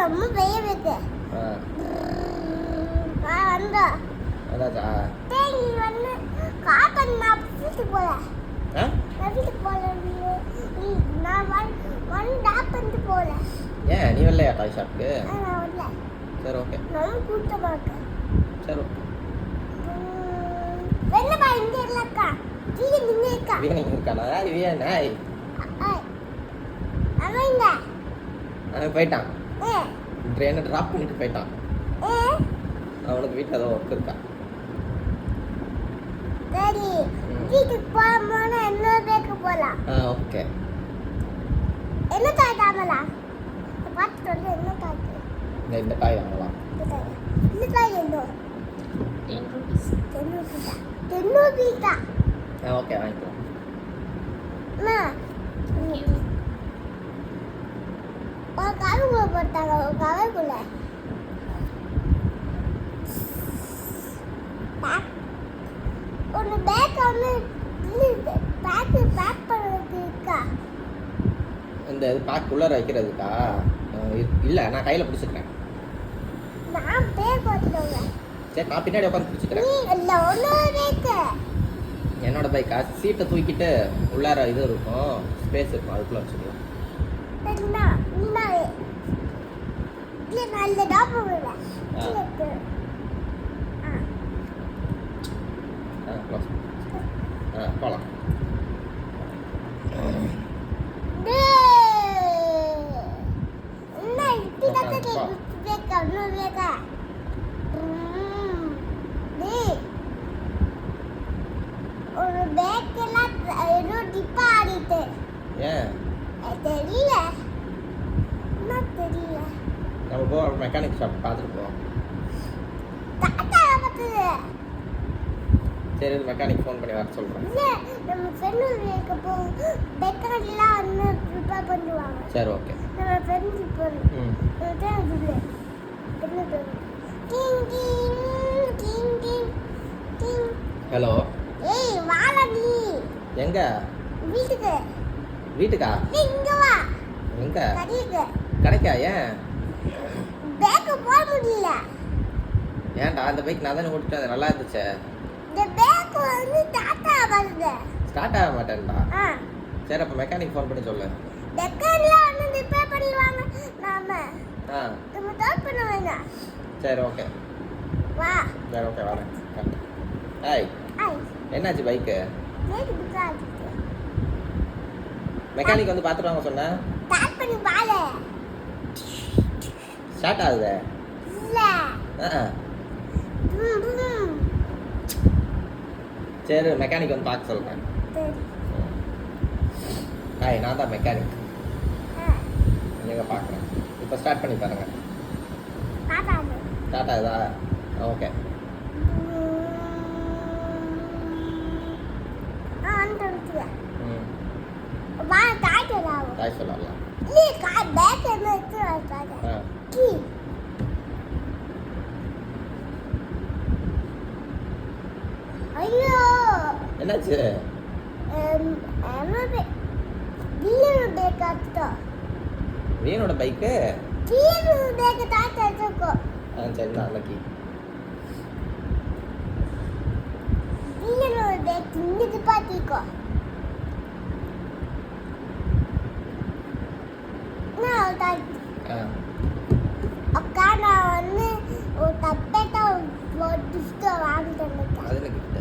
ரொம்ப பெரிய அதாச்சா தேங்கி வந்து காட்டன் நான் வீட்டுக்கு போல நான் வீட்டுக்கு போல நான் ஒன் டாப் பண்ணிட்டு போல ஏன் நீ வரலையா டாய் ஷாப்க்கு? நான் வரல. சரி ஓகே. நான் கூட்டமா இருக்கேன். சரி ஓகே. வெள்ளப்பா இங்க இல்லக்கா கீழே நிங்க இருக்கா வீணை இருக்கானா? வீணை நாய் அவன் இங்க அவன் போயிட்டான். ஏ ட்ரெயினை ட்ராப் பண்ணிட்டு போயிட்டான். ஏ அவனுக்கு வீட்டில் ஏதோ ஒர்க் இருக்கா. சரி வீட்டுக்கு போகணும்னா இன்னொரு பேக்கு போகலாம். ஓகே. என்ன தாய் தாமலா பார்த்து வந்து என்ன தாய் இந்த டாய் வாங்கலாம். இந்த தாய் எந்தோ 10 rupees 10 rupees தான். ஓகே வாங்கிக்கலாம். அம்மா ஒரு கவருக்குள்ள போட்டாங்க ஒரு கவருக்குள்ள ஒரு பேக் வந்து பேக் பண்ணுறதுக்கு இருக்கா? இந்த இது பேக் உள்ளே வைக்கிறதுக்கா? இல்லை நான் கையில் பிடிச்சிக்கிறேன். நான் பேக் வச்சுக்கோங்க. சரி நான் பின்னாடி உட்காந்து பிடிச்சிக்கிறேன். நீ இல்லை ஒன்று பேக்கு என்னோட பைக்கா? சீட்டை தூக்கிட்டு உள்ளார இது இருக்கும், ஸ்பேஸ் இருக்கும், அதுக்குள்ளே வச்சுக்கலாம். இல்லை நல்ல டாப்பு இல்லை போகலாம். ஒரு பேக் எல்லாம் ஏதோ டிப்பா ஆடிட்டு ஏன் தெரியல என்ன தெரியல. நம்ம போ மெக்கானிக் ஷாப் பார்த்துட்டு போவோம். தாத்தா பார்த்தது சரி மெக்கானிக் ஃபோன் பண்ணி வர சொல்கிறேன். இல்லை நம்ம ஃப்ரெண்டு வீட்டுக்கு போவோம். மெக்கானிக்லாம் இன்னும் ப்ரிப்பேர் பண்ணுவாங்க. சரி ஓகே. நம்ம ஃப்ரெண்டு போகணும். ஹலோ ஏய் வாடா நீ எங்க? வீட்டுக்கு. வீட்டுக்கா? இங்க வா. எங்க? கடைக்கு. கடைக்கா? ஏன் பேக் போட முடியல. ஏன்டா அந்த பைக் நான் தானே ஓட்டிட்டு வந்தேன், நல்லா இருந்துச்சு. இந்த பேக் வந்து டாடா வருது. ஸ்டார்ட் ஆக மாட்டேன்டா. சரி அப்போ மெக்கானிக் ஃபோன் பண்ணி சொல்லு. மெக்கானிக்லாம் வந்து ரிப்பேர் பண்ணிடுவாங்க. நம்ம நம்ம டாப் பண்ண வேண்டாம். சரி ஓகே வா. சரி ஓகே வரேன். ஹாய். ஹாய். என்னாச்சு பைக்கு? பேக் பிடிக்காது. மெக்கானிக் வந்து பார்த்துட்டு வாங்க சொன்னேன். ஸ்டார்ட் பண்ணி பாரு. ஸ்டார்ட் ஆகுது. இல்ல. சரி மெக்கானிக் வந்து பார்க்க சொல்கிறேன். சரி. ஹாய் நான் தான் மெக்கானிக். நீங்கள் பார்க்குறேன். இப்போ ஸ்டார்ட் பண்ணி பாருங்க. ஸ்டார்ட் ஆகுதா? ஓகே. வா தாய் சொல்லலாம். தாய் சொல்லலாம். இல்லை கார் பேக் என்ன எடுத்து வராங்க. கீ ஐயோ என்னாச்சு? வீணோட பேக் ஆட்டோ. வீணோட பைக்கு? வீணோட பேக் தாத்தா எடுத்துக்கோ. சரி நான் அன்னைக்கு வீணோட பேக் இங்கிட்டு பார்த்திக்கோ. அக்கா நான் வந்து ஒரு தப்பேட்டா ஒரு கிஃப்ட் வாங்கிட்டு வந்திருக்கேன். அதில் கிஃப்ட்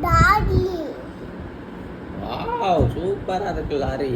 டாடி. வாவ் சூப்பராக இருக்கு லாரி.